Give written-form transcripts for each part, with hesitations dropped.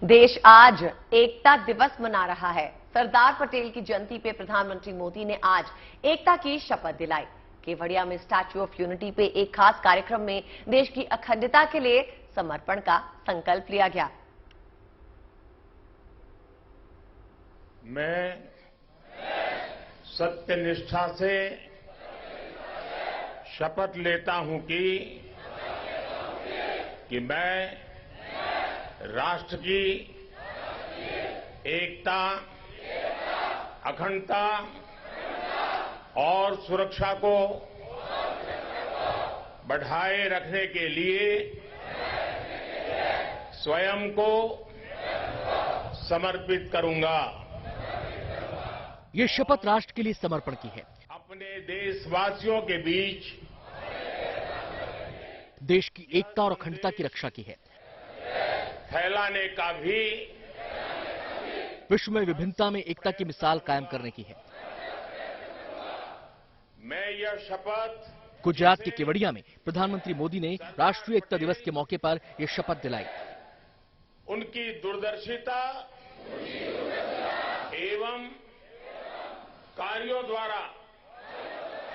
देश आज एकता दिवस मना रहा है। सरदार पटेल की जयंती पे प्रधानमंत्री मोदी ने आज एकता की शपथ दिलाई। केवड़िया में स्टैच्यू ऑफ यूनिटी पे एक खास कार्यक्रम में देश की अखंडता के लिए समर्पण का संकल्प लिया गया। मैं सत्यनिष्ठा से शपथ लेता हूं कि मैं राष्ट्र की एकता, अखंडता और सुरक्षा को बढ़ाए रखने के लिए स्वयं को समर्पित करूंगा। ये शपथ राष्ट्र के लिए समर्पण की है। अपने देशवासियों के बीच देश की एकता और अखंडता की रक्षा की है। फैलाने का भी विश्व में विभिन्नता में एकता की मिसाल कायम करने की है। मैं यह शपथ गुजरात के केवड़िया में प्रधानमंत्री मोदी ने राष्ट्रीय एकता दिवस के मौके पर यह शपथ दिलाई। उनकी दूरदर्शिता एवं कार्यों द्वारा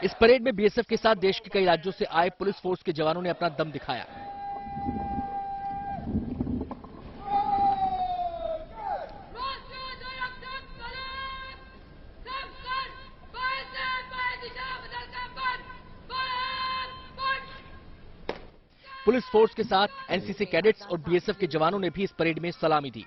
इस परेड में बीएसएफ के साथ देश के कई राज्यों से आए पुलिस फोर्स के जवानों ने अपना दम दिखाया। पुलिस फोर्स के साथ एनसीसी कैडेट्स और बीएसएफ के जवानों ने भी इस परेड में सलामी दी।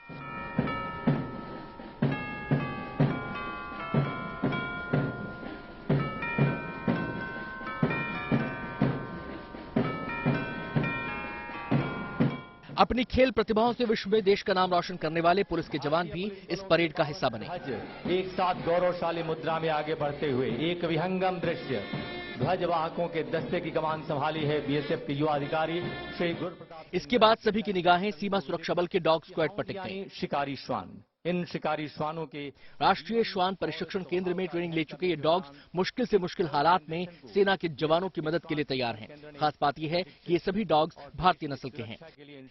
अपनी खेल प्रतिभाओं से विश्व में देश का नाम रोशन करने वाले पुलिस के जवान भी इस परेड का हिस्सा बने। एक साथ गौरवशाली मुद्रा में आगे बढ़ते हुए एक विहंगम दृश्य। ध्वजवाहकों के दस्ते की कमान संभाली है बीएसएफ के युवा अधिकारी श्री गुरुप्रताप। इसके बाद सभी की निगाहें सीमा सुरक्षा बल के डॉग स्क्वाड पर टिक गई। शिकारी श्वान, इन शिकारी श्वानों के राष्ट्रीय श्वान प्रशिक्षण केंद्र में ट्रेनिंग ले चुके ये डॉग्स मुश्किल से मुश्किल हालात में सेना के जवानों की मदद के लिए तैयार हैं। खास बात यह है कि ये सभी डॉग्स भारतीय नस्ल के हैं।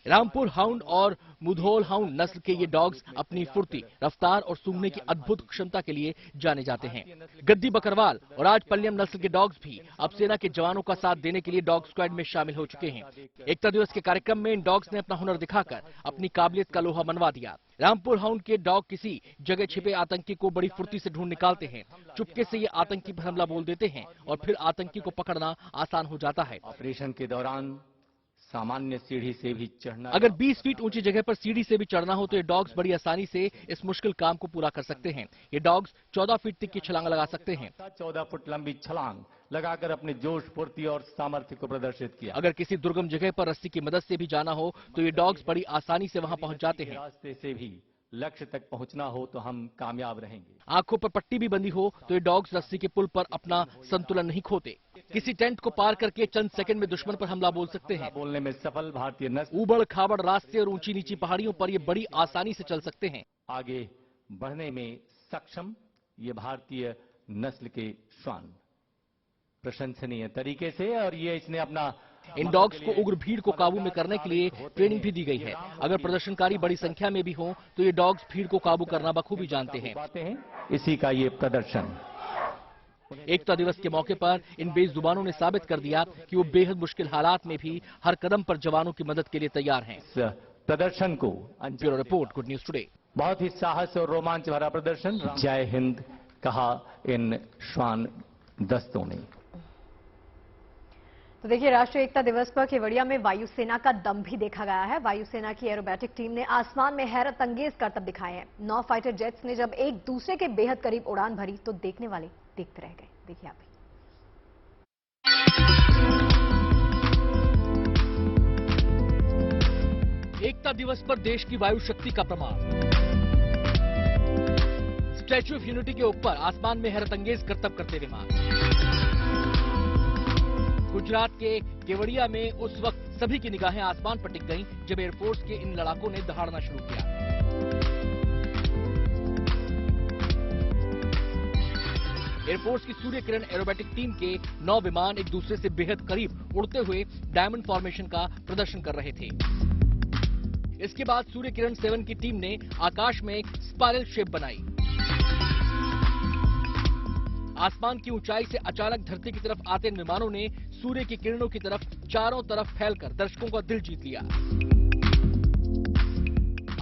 रामपुर हाउंड और मुधोल हाउंड नस्ल के ये डॉग्स अपनी फुर्ती, रफ्तार और सूंघने की अद्भुत क्षमता के लिए जाने जाते हैं। गद्दी बकरवाल और आज पल्लियम नस्ल के डॉग्स भी अब सेना के जवानों का साथ देने के लिए डॉग स्क्वाड में शामिल हो चुके हैं। एकता दिवस के कार्यक्रम में इन डॉग्स ने अपना हुनर दिखाकर अपनी काबिलियत का लोहा मनवा दिया। रामपुर हाउंड के डॉग किसी जगह छिपे आतंकी को बड़ी फुर्ती से ढूंढ निकालते हैं। चुपके से ये आतंकी पर हमला बोल देते हैं और फिर आतंकी को पकड़ना आसान हो जाता है। ऑपरेशन के दौरान सामान्य सीढ़ी से भी चढ़ना, अगर 20 फीट ऊंची जगह पर सीढ़ी से भी चढ़ना हो तो ये डॉग्स बड़ी आसानी से इस मुश्किल काम को पूरा कर सकते हैं। ये डॉग्स 14 फीट तक की छलांग लगा सकते हैं। 14 फुट लंबी छलांग लगाकर अपने जोश, फुर्ती और सामर्थ्य को प्रदर्शित किया। अगर किसी दुर्गम जगह पर रस्सी की मदद से भी जाना हो तो ये डॉग्स बड़ी आसानी से वहां पहुंच जाते हैं। रास्ते से भी लक्ष्य तक पहुंचना हो तो हम कामयाब रहेंगे। आंखों पर पट्टी भी बंदी हो तो ये डॉग्स रस्सी के पुल पर अपना संतुलन नहीं खोते। किसी टेंट को पार करके चंद सेकंड में दुश्मन पर हमला बोल सकते हैं। बोलने में सफल भारतीय नस्ल ऊबड़ खाबड़ रास्ते और ऊंची नीची पहाड़ियों पर ये बड़ी आसानी से चल सकते हैं। आगे बढ़ने में सक्षम ये भारतीय नस्ल के श्वान प्रशंसनीय तरीके से, और ये इसने अपना इन डॉग्स को उग्र भीड़ को काबू में करने के लिए ट्रेनिंग भी दी गई है। अगर प्रदर्शनकारी बड़ी संख्या में भी हों तो ये डॉग्स भीड़ को काबू करना बखूबी जानते हैं। इसी का ये प्रदर्शन। एकता दिवस के मौके पर इन बेजुबानों ने साबित कर दिया कि वो बेहद मुश्किल हालात में भी हर कदम पर जवानों की मदद के लिए तैयार हैं। प्रदर्शन को bureau report, good News today. बहुत ही साहस और रोमांच भरा प्रदर्शन। जय हिंद कहा इन श्वान दस्तों ने। तो देखिए, राष्ट्रीय एकता दिवस पर केवड़िया में वायुसेना का दम भी देखा गया है। वायुसेना की एरोबैटिक टीम ने आसमान में हैरत अंगेज करतब दिखाए हैं। 9 फाइटर जेट्स ने जब एक दूसरे के बेहद करीब उड़ान भरी तो देखने वाले देखते रह गए। देखिए आप भी। एकता दिवस पर देश की वायु शक्ति का प्रमाण। स्टैच्यू ऑफ यूनिटी के ऊपर आसमान में हैरत अंगेज करतब करते विमान। गुजरात के केवड़िया में उस वक्त सभी की निगाहें आसमान पर टिक गईं जब एयरफोर्स के इन लड़ाकों ने दहाड़ना शुरू किया। एयरफोर्स की सूर्य किरण एरोबैटिक टीम के 9 विमान एक दूसरे से बेहद करीब उड़ते हुए डायमंड फॉर्मेशन का प्रदर्शन कर रहे थे। इसके बाद सूर्य किरण 7 की टीम ने आकाश में एक स्पाइरल शेप बनाई। आसमान की ऊंचाई से अचानक धरती की तरफ आते इन विमानों ने सूर्य की किरणों की तरफ चारों तरफ फैलकर दर्शकों का दिल जीत लिया।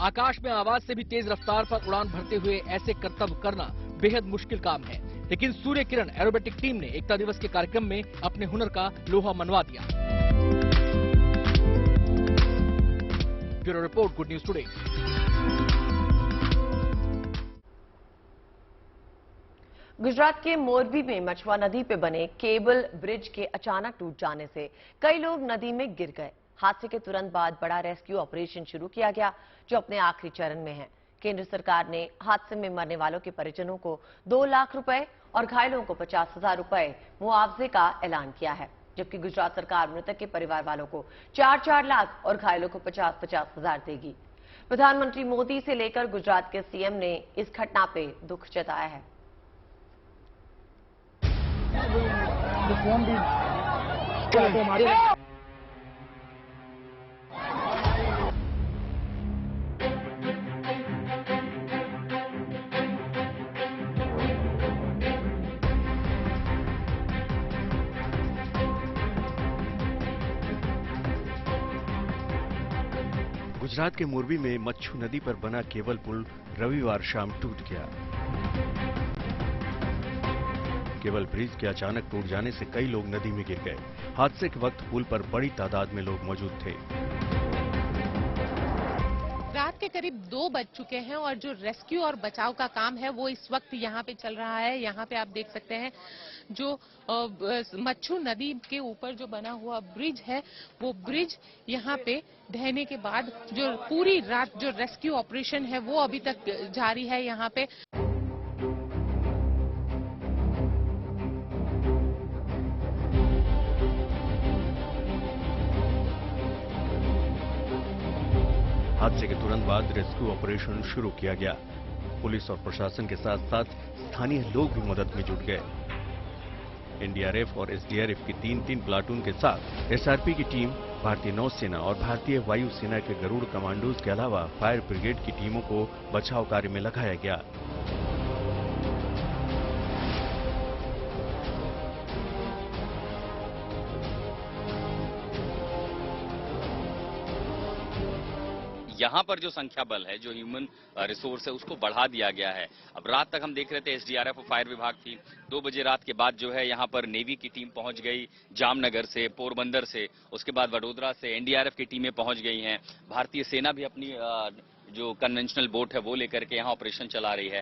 आकाश में आवाज से भी तेज रफ्तार पर उड़ान भरते हुए ऐसे करतब करना बेहद मुश्किल काम है, लेकिन सूर्य किरण एरोबेटिक टीम ने एकता दिवस के कार्यक्रम में अपने हुनर का लोहा मनवा दिया। Bureau report, good News today. Gujarat के मोरबी में मछुआ नदी पे बने केबल ब्रिज के अचानक टूट जाने से कई लोग नदी में गिर गए। हादसे के तुरंत बाद बड़ा रेस्क्यू ऑपरेशन शुरू किया गया, जो अपने आखिरी चरण में है। केंद्र सरकार ने हादसे में मरने वालों के परिजनों को 2 लाख रुपए और घायलों को 50,000 रुपए मुआवजे का ऐलान किया है, जबकि गुजरात सरकार मृतक के परिवार वालों को 4-4 लाख और घायलों को 50-50 हजार देगी। प्रधानमंत्री मोदी से लेकर गुजरात के सीएम ने इस घटना पे दुख जताया है। गुजरात के मोरबी में मच्छू नदी पर बना केबल पुल रविवार शाम टूट गया। केबल ब्रिज के अचानक टूट जाने से कई लोग नदी में गिर गए। हादसे के वक्त पुल पर बड़ी तादाद में लोग मौजूद थे। रात के करीब 2 बज चुके हैं और जो रेस्क्यू और बचाव का काम है वो इस वक्त यहाँ पे चल रहा है। यहाँ पे आप देख सकते हैं जो मच्छू नदी के ऊपर जो बना हुआ ब्रिज है, वो ब्रिज यहाँ पे ढहने के बाद जो पूरी रात जो रेस्क्यू ऑपरेशन है वो अभी तक जारी है यहाँ पे। हादसे के तुरंत बाद रेस्क्यू ऑपरेशन शुरू किया गया। पुलिस और प्रशासन के साथ साथ स्थानीय लोग भी मदद में जुट गए। एनडीआरएफ और एसडीआरएफ की 3-3 प्लाटून के साथ एसआरपी की टीम, भारतीय नौसेना और भारतीय वायुसेना के गरुड़ कमांडोज के अलावा फायर ब्रिगेड की टीमों को बचाव कार्य में लगाया गया। यहाँ पर जो संख्या बल है, जो ह्यूमन रिसोर्स है, उसको बढ़ा दिया गया है। अब रात तक हम देख रहे थे एसडीआरएफ और फायर विभाग थी। 2 बजे रात के बाद जो है यहाँ पर नेवी की टीम पहुंच गई, जामनगर से, पोरबंदर से, उसके बाद वडोदरा से एनडीआरएफ की टीमें पहुंच गई हैं। भारतीय सेना भी अपनी जो कन्वेंशनल बोट है वो लेकर के यहाँ ऑपरेशन चला रही है।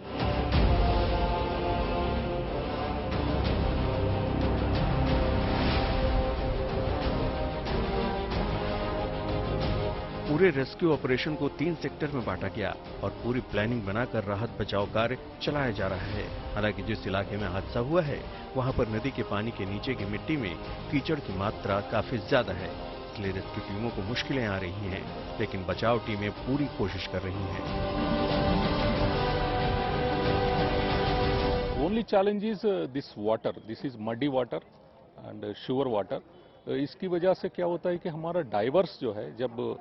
पूरे रेस्क्यू ऑपरेशन को 3 सेक्टर में बांटा गया और पूरी प्लानिंग बनाकर राहत बचाव कार्य चलाया जा रहा है। हालांकि जिस इलाके में हादसा हुआ है, वहां पर नदी के पानी के नीचे की मिट्टी में कीचड़ की मात्रा काफी ज्यादा है, इसलिए रेस्क्यू टीमों को मुश्किलें आ रही हैं, लेकिन बचाव टीमें पूरी कोशिश कर रही हैं। Only challenge is this water. This is muddy water and sure water. इसकी वजह से क्या होता है कि हमारा डाइवर्स जो है, जब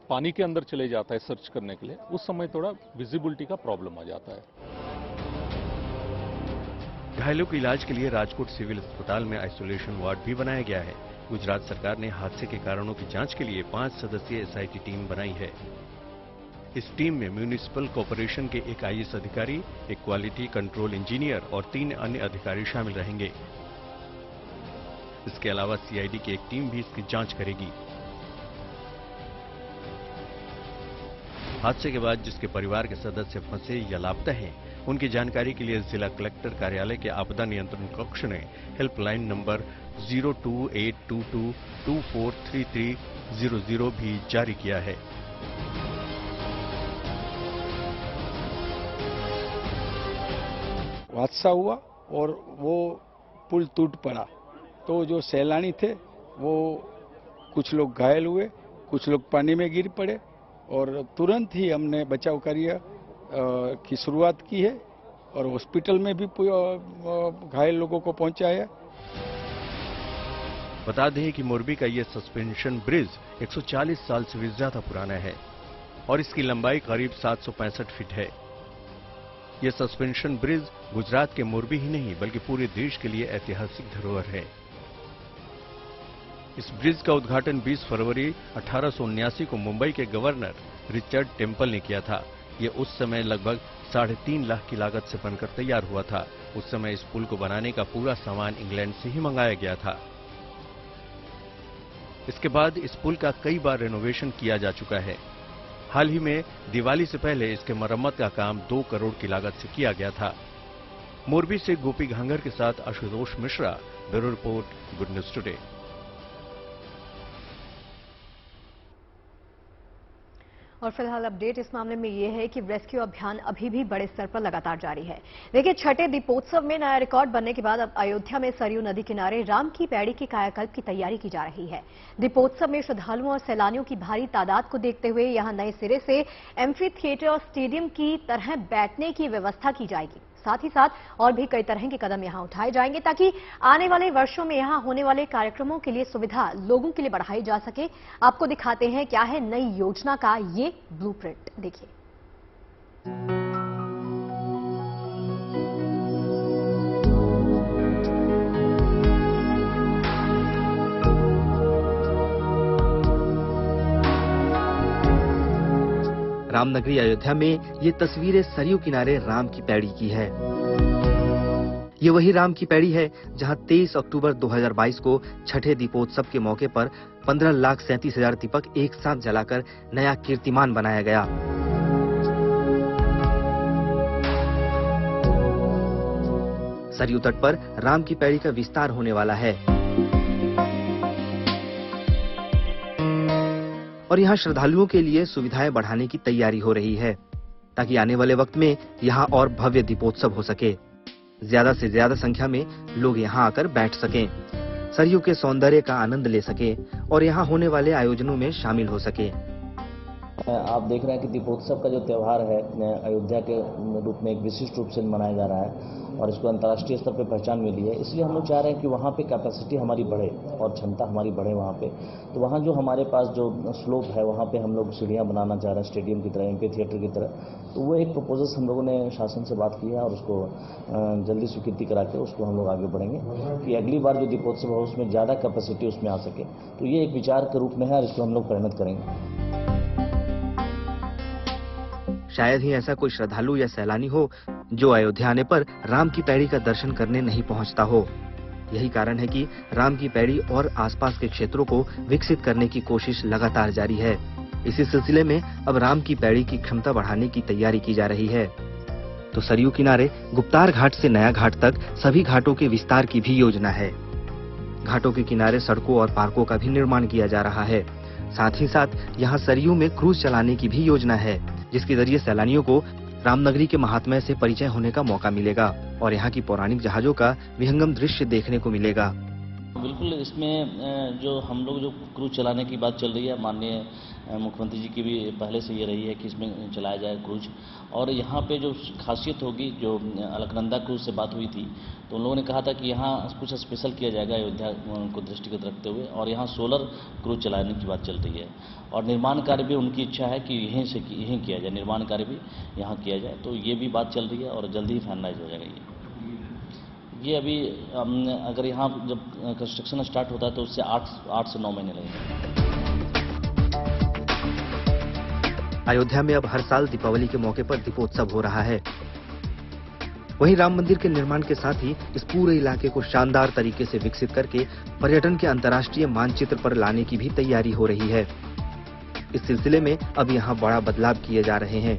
पानी के अंदर चले जाता है सर्च करने के लिए, उस समय थोड़ा विजिबिलिटी का प्रॉब्लम आ जाता है। घायलों के इलाज के लिए राजकोट सिविल अस्पताल में आइसोलेशन वार्ड भी बनाया गया है। गुजरात सरकार ने हादसे के कारणों की जांच के लिए 5 सदस्यीय एसआईटी टीम बनाई है। इस टीम में म्यूनिसिपल कॉर्पोरेशन के एक आईएएस अधिकारी, एक क्वालिटी कंट्रोल इंजीनियर और 3 अन्य अधिकारी शामिल रहेंगे। इसके अलावा सीआईडी की एक टीम भी इसकी जांच करेगी। हादसे के बाद जिसके परिवार के सदस्य फंसे या लापता हैं, उनकी जानकारी के लिए जिला कलेक्टर कार्यालय के आपदा नियंत्रण कक्ष ने हेल्पलाइन नंबर 02822243300 भी जारी किया है। हादसा हुआ और वो पुल टूट पड़ा, तो जो सैलानी थे वो कुछ लोग घायल हुए, कुछ लोग पानी में गिर पड़े और तुरंत ही हमने बचाव कार्य की शुरुआत की है और हॉस्पिटल में भी घायल लोगों को पहुंचाया। बता दें कि मोरबी का ये सस्पेंशन ब्रिज 140 साल से भी ज्यादा पुराना है। और इसकी लंबाई करीब 765 फीट है। यह सस्पेंशन ब्रिज गुजरात के मोरबी ही नहीं बल्कि पूरे देश के लिए ऐतिहासिक धरोहर है। इस ब्रिज का उद्घाटन 20 फरवरी 1879 को मुंबई के गवर्नर रिचर्ड टेम्पल ने किया था। ये उस समय लगभग 3.5 लाख की लागत से बनकर तैयार हुआ था। उस समय इस पुल को बनाने का पूरा सामान इंग्लैंड से ही मंगाया गया था। इसके बाद इस पुल का कई बार रेनोवेशन किया जा चुका है। हाल ही में दिवाली से पहले इसके मरम्मत का काम 2 करोड़ की लागत से किया गया था। मोरबी से गोपी घांगर के साथ Ashutosh Mishra, bureau report, good News today. और फिलहाल अपडेट इस मामले में ये है कि रेस्क्यू अभियान अभी भी बड़े स्तर पर लगातार जारी है। देखिए, छठे दीपोत्सव में नया रिकॉर्ड बनने के बाद अब अयोध्या में सरयू नदी किनारे राम की पैड़ी के कायाकल्प की तैयारी की जा रही है। दीपोत्सव में श्रद्धालुओं और सैलानियों की भारी तादाद को देखते हुए यहां नए सिरे से एम्फी थिएटर और स्टेडियम की तरह बैठने की व्यवस्था की जाएगी। साथ ही साथ और भी कई तरह के कदम यहां उठाए जाएंगे ताकि आने वाले वर्षों में यहां होने वाले कार्यक्रमों के लिए सुविधा लोगों के लिए बढ़ाई जा सके। आपको दिखाते हैं क्या है नई योजना का ये ब्लूप्रिंट, देखिए। रामनगरी अयोध्या में ये तस्वीरें सरयू किनारे राम की पैड़ी की है। ये वही राम की पैड़ी है जहां 23 अक्टूबर 2022 को छठे दीपोत्सव के मौके पर 15,37,000 दीपक एक साथ जलाकर नया कीर्तिमान बनाया गया। सरयू तट पर राम की पैड़ी का विस्तार होने वाला है और यहाँ श्रद्धालुओं के लिए सुविधाएं बढ़ाने की तैयारी हो रही है ताकि आने वाले वक्त में यहाँ और भव्य दीपोत्सव हो सके, ज्यादा से ज्यादा संख्या में लोग यहाँ आकर बैठ सकें, सरयू के सौंदर्य का आनंद ले सके और यहाँ होने वाले आयोजनों में शामिल हो सके। आप देख रहे हैं कि दीपोत्सव का जो त्यौहार है अयोध्या के रूप में एक विशिष्ट रूप से मनाया जा रहा है और इसको अंतर्राष्ट्रीय स्तर पर पहचान मिली है। इसलिए हम लोग चाह रहे हैं कि वहाँ पे कैपेसिटी हमारी बढ़े और क्षमता हमारी बढ़े वहाँ पे। तो वहाँ जो हमारे पास जो स्लोप है वहाँ पे हम लोग सीढ़ियाँ बनाना चाह रहे हैं स्टेडियम की तरह, एमपी थिएटर की तरह। तो वो एक प्रपोजल हम लोगों ने शासन से बात की है और उसको जल्दी स्वीकृति करा के उसको हम लोग आगे बढ़ेंगे कि अगली बार जो दीपोत्सव हो उसमें ज़्यादा कैपेसिटी उसमें आ सके। तो ये एक विचार के रूप में है और इसको हम लोग परिणत करेंगे। शायद ही ऐसा कोई श्रद्धालु या सैलानी हो जो अयोध्या आने पर राम की पैड़ी का दर्शन करने नहीं पहुंचता हो। यही कारण है कि राम की पैड़ी और आसपास के क्षेत्रों को विकसित करने की कोशिश लगातार जारी है। इसी सिलसिले में अब राम की पैड़ी की क्षमता बढ़ाने की तैयारी की जा रही है। तो सरयू किनारे गुप्तार घाट से नया घाट तक सभी घाटों के विस्तार की भी योजना है। घाटों के किनारे सड़कों और पार्कों का भी निर्माण किया जा रहा है। साथ ही साथ यहाँ सरयू में क्रूज चलाने की भी योजना है, जिसके जरिए सैलानियों को रामनगरी के महात्म्य से परिचय होने का मौका मिलेगा और यहाँ की पौराणिक जहाजों का विहंगम दृश्य देखने को मिलेगा। बिल्कुल, इसमें जो हम लोग जो क्रूज चलाने की बात चल रही है, माननीय मुख्यमंत्री जी की भी पहले से ये रही है कि इसमें चलाया जाए क्रूज। और यहाँ पे जो खासियत होगी, जो अलकनंदा क्रूज से बात हुई थी तो उन लोगों ने कहा था कि यहाँ कुछ स्पेशल किया जाएगा अयोध्या को दृष्टिगत रखते हुए, और यहाँ सोलर क्रूज चलाने की बात चल रही है। और निर्माण कार्य भी उनकी इच्छा है कि यहीं किया जाए, निर्माण कार्य भी यहाँ किया जाए। तो ये भी बात चल रही है और जल्दी ही फाइनलाइज हो जाएगा। ये अभी अगर यहाँ जब कंस्ट्रक्शन स्टार्ट होता है तो उससे 8 से 9 महीने लगेंगे। अयोध्या में अब हर साल दीपावली के मौके पर दीपोत्सव हो रहा है। वहीं राम मंदिर के निर्माण के साथ ही इस पूरे इलाके को शानदार तरीके से विकसित करके पर्यटन के अंतर्राष्ट्रीय मानचित्र पर लाने की भी तैयारी हो रही है। इस सिलसिले में अब यहाँ बड़ा बदलाव किए जा रहे हैं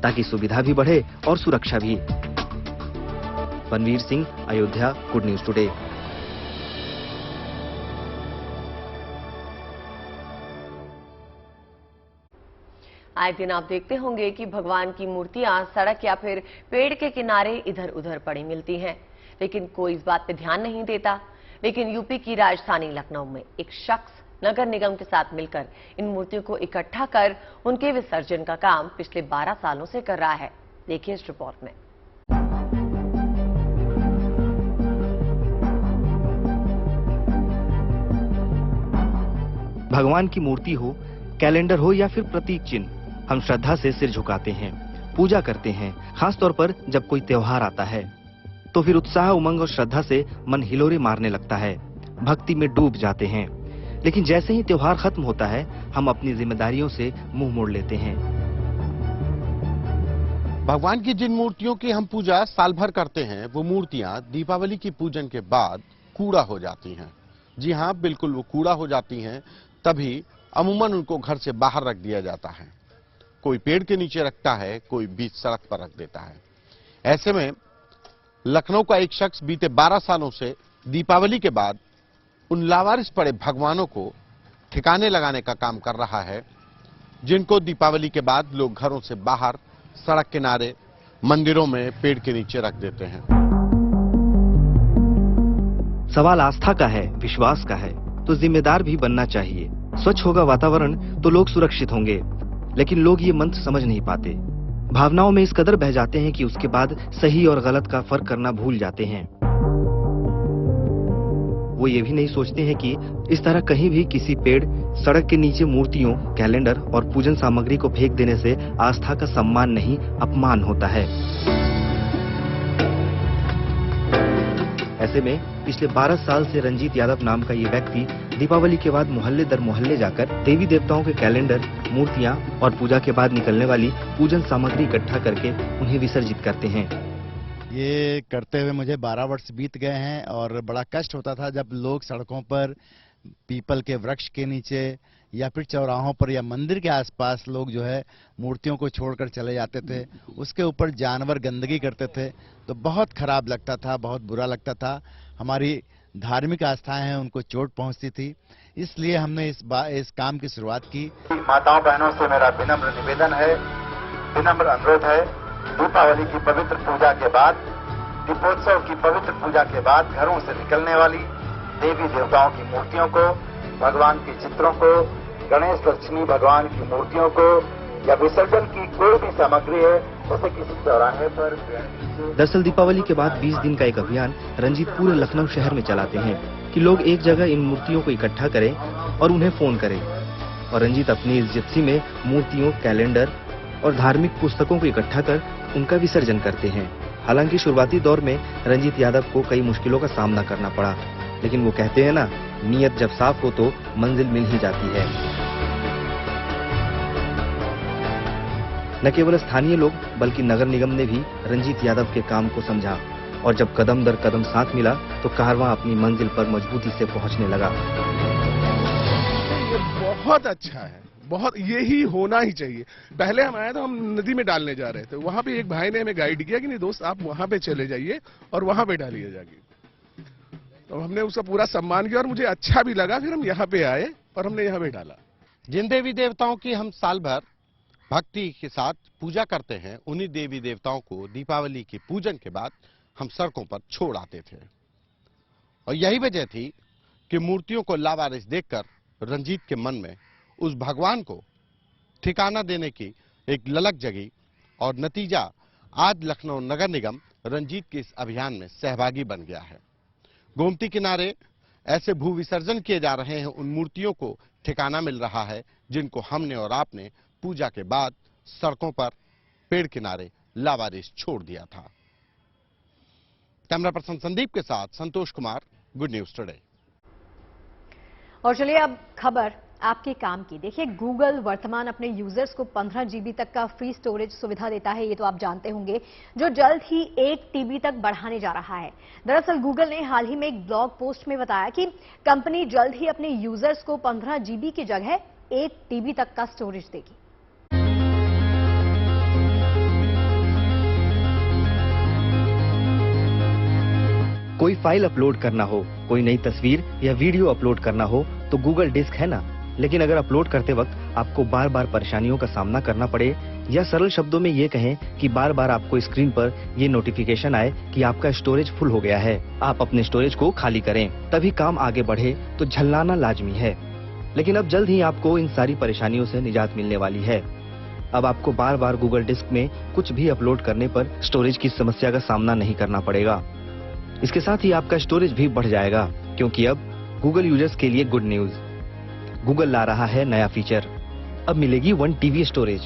ताकि सुविधा भी बढ़े और सुरक्षा भी। Banvir Singh, Ayodhya, good News today. आए दिन आप देखते होंगे कि भगवान की मूर्तियां सड़क या फिर पेड़ के किनारे इधर उधर पड़ी मिलती हैं, लेकिन कोई इस बात पे ध्यान नहीं देता। लेकिन यूपी की राजधानी लखनऊ में एक शख्स नगर निगम के साथ मिलकर इन मूर्तियों को इकट्ठा कर उनके विसर्जन का काम पिछले 12 सालों से कर रहा है। देखिए इस रिपोर्ट में। भगवान की मूर्ति हो, कैलेंडर हो या फिर प्रतीक चिन्ह, हम श्रद्धा से सिर झुकाते हैं, पूजा करते हैं। खासतौर पर जब कोई त्योहार आता है तो फिर उत्साह, उमंग और श्रद्धा से मन हिलोरे मारने लगता है, भक्ति में डूब जाते हैं। लेकिन जैसे ही त्योहार खत्म होता है, हम अपनी जिम्मेदारियों से मुंह मोड़ लेते हैं। भगवान की जिन मूर्तियों की हम पूजा साल भर करते हैं, वो मूर्तियां दीपावली की पूजन के बाद कूड़ा हो जाती हैं। जी हाँ, बिल्कुल वो कूड़ा हो जाती हैं। तभी अमूमन उनको घर से बाहर रख दिया जाता है। कोई पेड़ के नीचे रखता है, कोई बीच सड़क पर रख देता है। ऐसे में लखनऊ का एक शख्स बीते 12 सालों से दीपावली के बाद उन लावारिस पड़े भगवानों को ठिकाने लगाने का काम कर रहा है, जिनको दीपावली के बाद लोग घरों से बाहर, सड़क किनारे, मंदिरों में, पेड़ के नीचे रख देते हैं। सवाल आस्था का है, विश्वास का है, तो जिम्मेदार भी बनना चाहिए। स्वच्छ होगा वातावरण तो लोग सुरक्षित होंगे, लेकिन लोग ये मंत्र समझ नहीं पाते। भावनाओं में इस कदर बह जाते हैं कि उसके बाद सही और गलत का फर्क करना भूल जाते हैं। वो ये भी नहीं सोचते हैं कि इस तरह कहीं भी किसी पेड़, सड़क के नीचे मूर्तियों, कैलेंडर और पूजन सामग्री को फेंक देने से आस्था का सम्मान नहीं, अपमान होता है। ऐसे में पिछले 12 साल से रंजीत यादव नाम का ये व्यक्ति दीपावली के बाद मोहल्ले दर मोहल्ले जाकर देवी देवताओं के कैलेंडर, मूर्तियां और पूजा के बाद निकलने वाली पूजन सामग्री इकट्ठा करके उन्हें विसर्जित करते हैं। ये करते हुए मुझे 12 वर्ष बीत गए हैं और बड़ा कष्ट होता था जब लोग सड़कों पर, पीपल के वृक्ष के नीचे या फिर चौराहों पर या मंदिर के आसपास लोग जो है मूर्तियों को छोड़कर चले जाते थे। उसके ऊपर जानवर गंदगी करते थे, तो बहुत खराब लगता था, बहुत बुरा लगता था। हमारी धार्मिक आस्थाएं हैं, उनको चोट पहुंचती थी। इसलिए हमने इस काम की शुरुआत की। माताओं बहनों से मेरा विनम्र निवेदन है, विनम्र अनुरोध है, दीपावली की पवित्र पूजा के बाद, दीपोत्सव की पवित्र पूजा के बाद घरों से निकलने वाली देवी देवताओं की मूर्तियों को, भगवान के चित्रों को, गणेश लक्ष्मी भगवान की मूर्तियों को या विसर्जन की कोई भी सामग्री है, उसे किसी चौराहे पर। दरअसल दीपावली के बाद 20 दिन का एक अभियान रंजीत पूरे लखनऊ शहर में चलाते हैं कि लोग एक जगह इन मूर्तियों को इकट्ठा करें और उन्हें फोन करें। और रंजीत अपनी इस जिप्सी में मूर्तियों, कैलेंडर और धार्मिक पुस्तकों को इकट्ठा कर उनका विसर्जन करते हैं। हालांकि शुरुआती दौर में रंजीत यादव को कई मुश्किलों का सामना करना पड़ा, लेकिन वो कहते हैं ना, नीयत जब साफ हो तो मंजिल मिल ही जाती है। न केवल स्थानीय लोग बल्कि नगर निगम ने भी रंजीत यादव के काम को समझा और जब कदम दर कदम साथ मिला तो कारवां अपनी मंजिल पर मजबूती से पहुंचने लगा। ये बहुत अच्छा है, बहुत, यही होना ही चाहिए। पहले हम आए तो हम नदी में डालने जा रहे थे, वहां पे एक भाई ने हमें गाइड किया कि नहीं दोस्त, आप वहां पे चले जाइए और वहां पे डालिए जाके। तो हमने उसका पूरा सम्मान किया और मुझे अच्छा भी लगा। फिर हम यहाँ पे आए और हमने यहाँ पे डाला। जिन देवी देवताओं की हम साल भर भक्ति के साथ पूजा करते हैं, उन्हीं देवी देवताओं को दीपावली की पूजन के बाद हम सड़कों पर छोड़ आते थे। और यही वजह थी कि मूर्तियों को लावारिस देखकर रंजीत के मन में उस भगवान को ठिकाना देने की एक ललक जगी और नतीजा आज लखनऊ नगर निगम रंजीत के इस अभियान में सहभागी बन गया है। गोमती किनारे ऐसे भू विसर्जन किए जा रहे हैं, उन मूर्तियों को ठिकाना मिल रहा है जिनको हमने और आपने पूजा के बाद सड़कों पर, पेड़ किनारे लावारिस छोड़ दिया था। कैमरा पर्सन संदीप के साथ Santosh Kumar, good News today. और चलिए अब खबर आपके काम की। देखिए, गूगल वर्तमान अपने यूजर्स को 15 जीबी तक का फ्री स्टोरेज सुविधा देता है, ये तो आप जानते होंगे, जो जल्द ही 1 टीबी तक बढ़ाने जा रहा है। दरअसल गूगल ने हाल ही में एक ब्लॉग पोस्ट में बताया कि कंपनी जल्द ही अपने यूजर्स को 15 जीबी की जगह 1 टीबी तक का स्टोरेज देगी। कोई फाइल अपलोड करना हो, कोई नई तस्वीर या वीडियो अपलोड करना हो तो गूगल डिस्क है ना। लेकिन अगर अपलोड करते वक्त आपको बार बार परेशानियों का सामना करना पड़े या सरल शब्दों में ये कहें कि बार बार आपको स्क्रीन पर ये नोटिफिकेशन आए कि आपका स्टोरेज फुल हो गया है, आप अपने स्टोरेज को खाली करें, तभी काम आगे बढ़े, तो झल्लाना लाजमी है। लेकिन अब जल्द ही आपको इन सारी परेशानियों से निजात मिलने वाली है। अब आपको बार बार गूगल डिस्क में कुछ भी अपलोड करने पर स्टोरेज की समस्या का सामना नहीं करना पड़ेगा। इसके साथ ही आपका स्टोरेज भी बढ़ जाएगा, क्योंकि अब गूगल यूजर्स के लिए गुड न्यूज, गूगल ला रहा है नया फीचर। अब मिलेगी 1 टीबी स्टोरेज।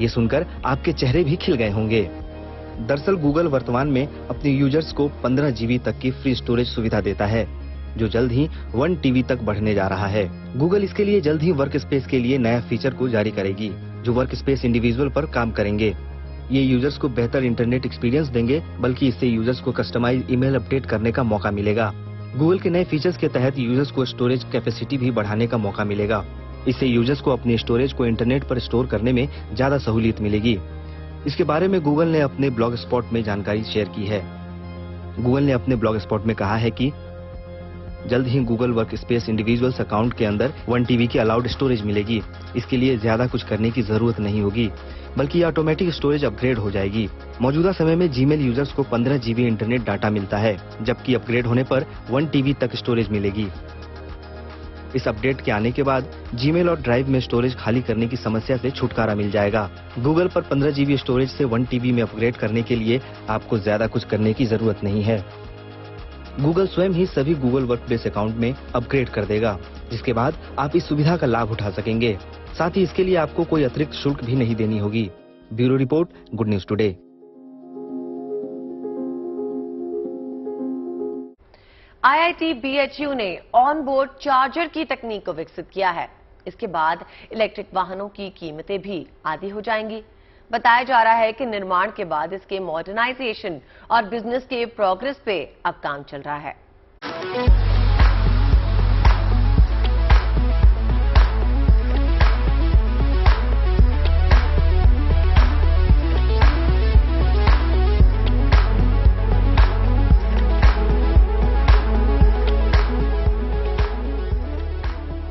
ये सुनकर आपके चेहरे भी खिल गए होंगे। दरअसल गूगल वर्तमान में अपने यूजर्स को 15 GB तक की फ्री स्टोरेज सुविधा देता है, जो जल्द ही 1 TB तक बढ़ने जा रहा है। गूगल इसके लिए जल्द ही वर्क स्पेस के लिए नया फीचर को जारी करेगी, जो वर्क स्पेस इंडिविजुअल पर काम करेंगे। ये यूजर्स को बेहतर इंटरनेट एक्सपीरियंस देंगे, बल्कि इससे यूजर्स को कस्टमाइज ईमेल अपडेट करने का मौका मिलेगा। गूगल के नए फीचर्स के तहत यूजर्स को स्टोरेज कैपेसिटी भी बढ़ाने का मौका मिलेगा। इससे यूजर्स को अपने स्टोरेज को इंटरनेट पर स्टोर करने में ज्यादा सहूलियत मिलेगी। इसके बारे में गूगल ने अपने ब्लॉग स्पॉट में जानकारी शेयर की है। गूगल ने अपने ब्लॉग स्पॉट में कहा है कि जल्द ही Google Workspace individuals account के अंदर 1 TB की अलाउड स्टोरेज मिलेगी। इसके लिए ज्यादा कुछ करने की जरूरत नहीं होगी, बल्कि ऑटोमेटिक स्टोरेज अपग्रेड हो जाएगी। मौजूदा समय में जीमेल यूजर्स को 15 GB इंटरनेट डाटा मिलता है, जबकि अपग्रेड होने पर 1 TB तक स्टोरेज मिलेगी। इस अपडेट के आने के बाद जीमेल और ड्राइव में स्टोरेज खाली करने की समस्या से छुटकारा मिल जाएगा। गूगल पर 15 GB स्टोरेज से 1 TB में अपग्रेड करने के लिए आपको ज्यादा कुछ करने की जरूरत नहीं है। गूगल स्वयं ही सभी गूगल वर्कप्लेस अकाउंट में अपग्रेड कर देगा, जिसके बाद आप इस सुविधा का लाभ उठा सकेंगे। साथ ही इसके लिए आपको कोई अतिरिक्त शुल्क भी नहीं देनी होगी। Bureau report, good News today. IIT BHU ने ऑन बोर्ड चार्जर की तकनीक को विकसित किया है। इसके बाद इलेक्ट्रिक वाहनों की कीमतें भी आधी हो जाएंगी। बताया जा रहा है कि निर्माण के बाद इसके मॉडर्नाइजेशन और बिजनेस के प्रोग्रेस पे अब काम चल रहा है।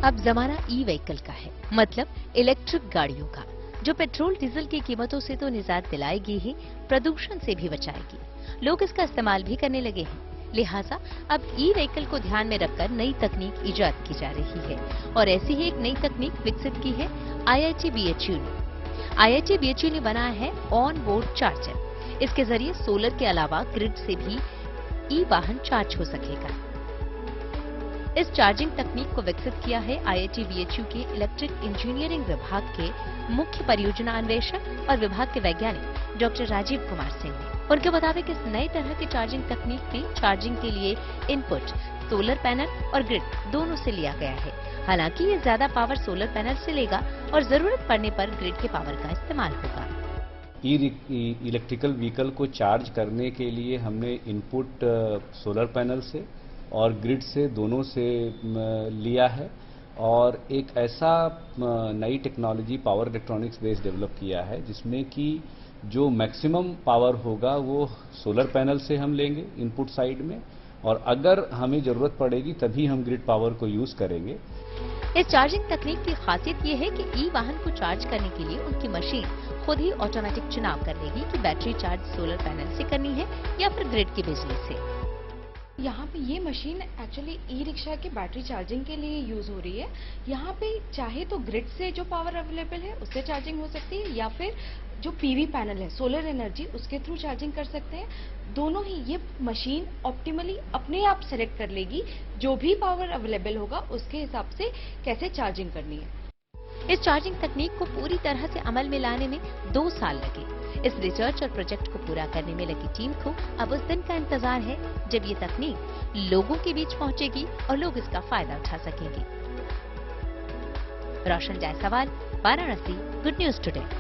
अब जमाना ई-व्हीकल का है, मतलब इलेक्ट्रिक गाड़ियों का, जो पेट्रोल डीजल की कीमतों से तो निजात दिलाएगी ही, प्रदूषण से भी बचाएगी। लोग इसका इस्तेमाल भी करने लगे हैं, लिहाजा अब ई-व्हीकल को ध्यान में रखकर नई तकनीक इजाद की जा रही है। और ऐसी ही एक नई तकनीक विकसित की है IIT BHU ने। IIT BHU ने बनाया है ऑन बोर्ड चार्जर। इसके जरिए सोलर के अलावा ग्रिड से भी ई वाहन चार्ज हो सकेगा। इस चार्जिंग तकनीक को विकसित किया है IIT BHU के इलेक्ट्रिक इंजीनियरिंग विभाग के मुख्य परियोजना अन्वेषक और विभाग के वैज्ञानिक डॉक्टर राजीव कुमार सिंह ने। उनके मुताबिक इस नई तरह की चार्जिंग तकनीक में चार्जिंग के लिए इनपुट सोलर पैनल और ग्रिड दोनों से लिया गया है। हालांकि ये ज्यादा पावर सोलर पैनल से लेगा और जरूरत पड़ने पर ग्रिड के पावर का इस्तेमाल होगा। इलेक्ट्रिकल व्हीकल को चार्ज करने के लिए हमने इनपुट सोलर पैनल से और ग्रिड से दोनों से लिया है, और एक ऐसा नई technology power electronics base develop किया है जिसमें कि जो मैक्सिमम पावर होगा वो सोलर पैनल से हम लेंगे इनपुट साइड में, और अगर हमें जरूरत पड़ेगी तभी हम ग्रिड पावर को यूज करेंगे। इस चार्जिंग तकनीक की खासियत ये है कि ई वाहन को चार्ज करने के लिए उनकी मशीन खुद ही ऑटोमेटिक चुनाव कर लेगी कि बैटरी चार्ज सोलर पैनल से करनी है या फिर ग्रिड की बिजली से। यहाँ पे ये मशीन एक्चुअली ई रिक्शा की बैटरी चार्जिंग के लिए यूज हो रही है। यहाँ पे चाहे तो ग्रिड से जो पावर अवेलेबल है उससे चार्जिंग हो सकती है, या फिर जो पीवी पैनल है सोलर एनर्जी उसके थ्रू चार्जिंग कर सकते हैं। दोनों ही ये मशीन ऑप्टिमली अपने आप सेलेक्ट कर लेगी जो भी पावर अवेलेबल होगा उसके हिसाब से कैसे चार्जिंग करनी है। इस चार्जिंग तकनीक को पूरी तरह से अमल में लाने में 2 साल लगे। इस रिसर्च और प्रोजेक्ट को पूरा करने में लगी टीम को अब उस दिन का इंतजार है जब ये तकनीक लोगों के बीच पहुंचेगी और लोग इसका फायदा उठा सकेंगे। Roshan Jaiswal, Varanasi, Good News today.